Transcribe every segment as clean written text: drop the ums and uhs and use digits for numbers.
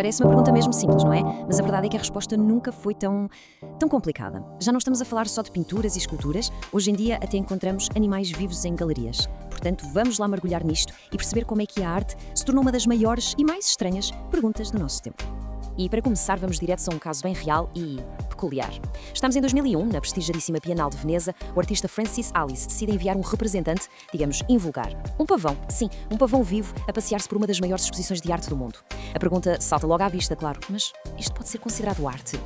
Parece uma pergunta mesmo simples, não é? Mas a verdade é que a resposta nunca foi tão complicada. Já não estamos a falar só de pinturas e esculturas, hoje em dia até encontramos animais vivos em galerias. Portanto, vamos lá mergulhar nisto e perceber como é que a arte se tornou uma das maiores e mais estranhas perguntas do nosso tempo. E para começar, vamos direto a um caso bem real e peculiar. Estamos em 2001, na prestigiadíssima Bienal de Veneza, o artista Francis Alice decide enviar um representante, digamos, invulgar. Um pavão, sim, um pavão vivo a passear-se por uma das maiores exposições de arte do mundo. A pergunta salta logo à vista, claro, mas isto pode ser considerado arte?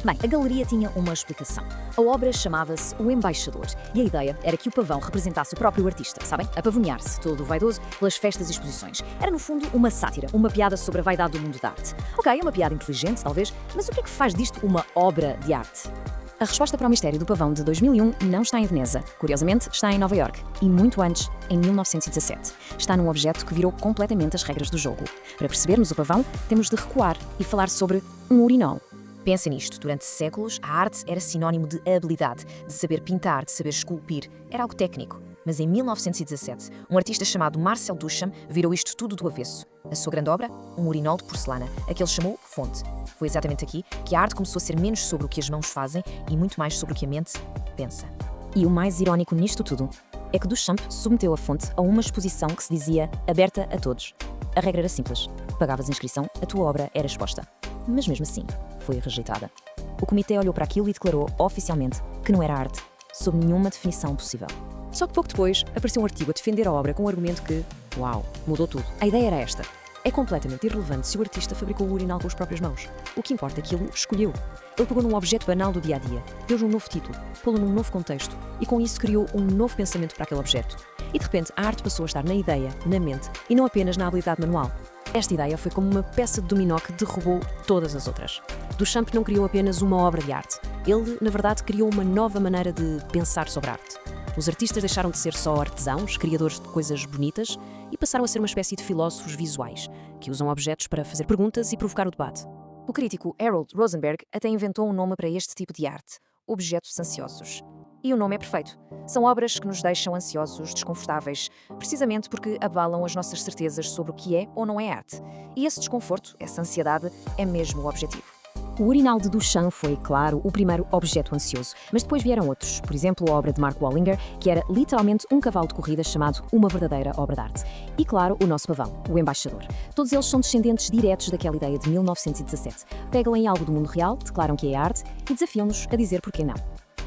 Bem, a galeria tinha uma explicação. A obra chamava-se O Embaixador e a ideia era que o pavão representasse o próprio artista, sabem? A pavonhar-se, todo vaidoso, pelas festas e exposições. Era, no fundo, uma sátira, uma piada sobre a vaidade do mundo da arte. Ok, uma piada inteligente, talvez, mas o que é que faz disto uma obra de arte? A resposta para o mistério do pavão de 2001 não está em Veneza. Curiosamente, está em Nova Iorque. E muito antes, em 1917. Está num objeto que virou completamente as regras do jogo. Para percebermos o pavão, temos de recuar e falar sobre um urinol. Pensem nisto, durante séculos a arte era sinónimo de habilidade, de saber pintar, de saber esculpir. Era algo técnico. Mas em 1917, um artista chamado Marcel Duchamp virou isto tudo do avesso. A sua grande obra? Um urinol de porcelana, a que ele chamou fonte. Foi exatamente aqui que a arte começou a ser menos sobre o que as mãos fazem e muito mais sobre o que a mente pensa. E o mais irónico nisto tudo é que Duchamp submeteu a fonte a uma exposição que se dizia aberta a todos. A regra era simples. Pagavas a inscrição, a tua obra era exposta. Mas mesmo assim, foi rejeitada. O comitê olhou para aquilo e declarou oficialmente que não era arte, sob nenhuma definição possível. Só que pouco depois apareceu um artigo a defender a obra com um argumento que, uau, mudou tudo. A ideia era esta. É completamente irrelevante se o artista fabricou o urinol com as próprias mãos. O que importa é que ele escolheu. Ele pegou num objeto banal do dia-a-dia, deu-lhe um novo título, pô-lo num novo contexto e com isso criou um novo pensamento para aquele objeto. E de repente a arte passou a estar na ideia, na mente e não apenas na habilidade manual. Esta ideia foi como uma peça de dominó que derrubou todas as outras. Duchamp não criou apenas uma obra de arte. Ele, na verdade, criou uma nova maneira de pensar sobre a arte. Os artistas deixaram de ser só artesãos, criadores de coisas bonitas, e passaram a ser uma espécie de filósofos visuais, que usam objetos para fazer perguntas e provocar o debate. O crítico Harold Rosenberg até inventou um nome para este tipo de arte: objetos ansiosos. E o nome é perfeito. São obras que nos deixam ansiosos, desconfortáveis, precisamente porque abalam as nossas certezas sobre o que é ou não é arte. E esse desconforto, essa ansiedade, é mesmo o objetivo. O urinal de Duchamp foi, claro, o primeiro objeto ansioso, mas depois vieram outros. Por exemplo, a obra de Mark Wallinger, que era literalmente um cavalo de corrida chamado uma verdadeira obra de arte. E, claro, o nosso pavão, o Embaixador. Todos eles são descendentes diretos daquela ideia de 1917. Pegam em algo do mundo real, declaram que é arte e desafiam-nos a dizer porquê não.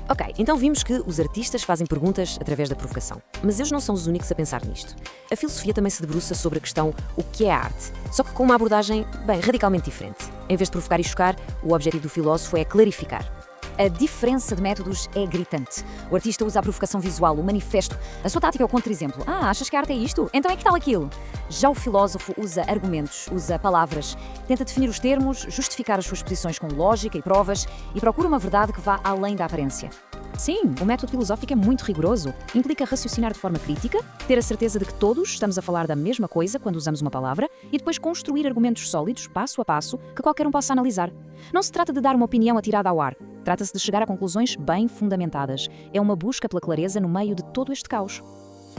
Ok, então vimos que os artistas fazem perguntas através da provocação. Mas eles não são os únicos a pensar nisto. A filosofia também se debruça sobre a questão o que é a arte, só que com uma abordagem, radicalmente diferente. Em vez de provocar e chocar, o objetivo do filósofo é clarificar. A diferença de métodos é gritante. O artista usa a provocação visual, o manifesto. A sua tática é o contra-exemplo. Achas que a arte é isto? Então é que tal aquilo? Já o filósofo usa argumentos, usa palavras, tenta definir os termos, justificar as suas posições com lógica e provas e procura uma verdade que vá além da aparência. Sim, o método filosófico é muito rigoroso. Implica raciocinar de forma crítica, ter a certeza de que todos estamos a falar da mesma coisa quando usamos uma palavra e depois construir argumentos sólidos, passo a passo, que qualquer um possa analisar. Não se trata de dar uma opinião atirada ao ar. Trata-se de chegar a conclusões bem fundamentadas. É uma busca pela clareza no meio de todo este caos.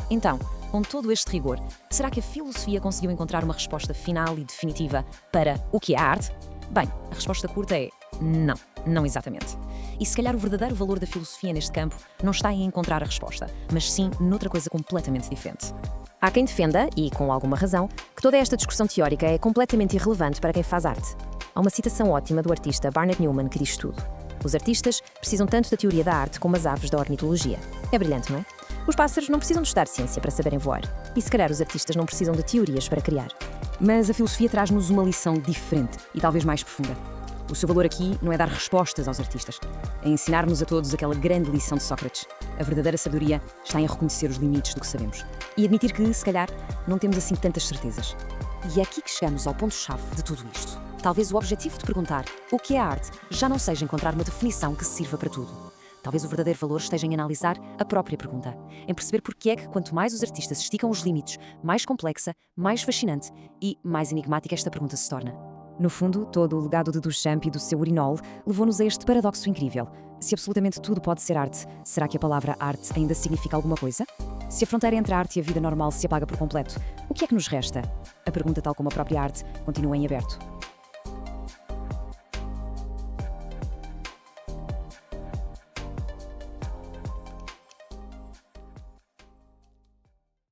Então, com todo este rigor, será que a filosofia conseguiu encontrar uma resposta final e definitiva para o que é a arte? Bem, a resposta curta é não, não exatamente. E se calhar o verdadeiro valor da filosofia neste campo não está em encontrar a resposta, mas sim noutra coisa completamente diferente. Há quem defenda, e com alguma razão, que toda esta discussão teórica é completamente irrelevante para quem faz arte. Há uma citação ótima do artista Barnett Newman que diz tudo. Os artistas precisam tanto da teoria da arte como as aves da ornitologia. É brilhante, não é? Os pássaros não precisam de estudar ciência para saberem voar. E se calhar os artistas não precisam de teorias para criar. Mas a filosofia traz-nos uma lição diferente e talvez mais profunda. O seu valor aqui não é dar respostas aos artistas, é ensinar-nos a todos aquela grande lição de Sócrates. A verdadeira sabedoria está em reconhecer os limites do que sabemos e admitir que, se calhar, não temos assim tantas certezas. E é aqui que chegamos ao ponto-chave de tudo isto. Talvez o objetivo de perguntar o que é a arte já não seja encontrar uma definição que sirva para tudo. Talvez o verdadeiro valor esteja em analisar a própria pergunta, em perceber porque é que quanto mais os artistas esticam os limites, mais complexa, mais fascinante e mais enigmática esta pergunta se torna. No fundo, todo o legado de Duchamp e do seu urinol levou-nos a este paradoxo incrível. Se absolutamente tudo pode ser arte, será que a palavra arte ainda significa alguma coisa? Se a fronteira entre a arte e a vida normal se apaga por completo, o que é que nos resta? A pergunta, tal como a própria arte, continua em aberto.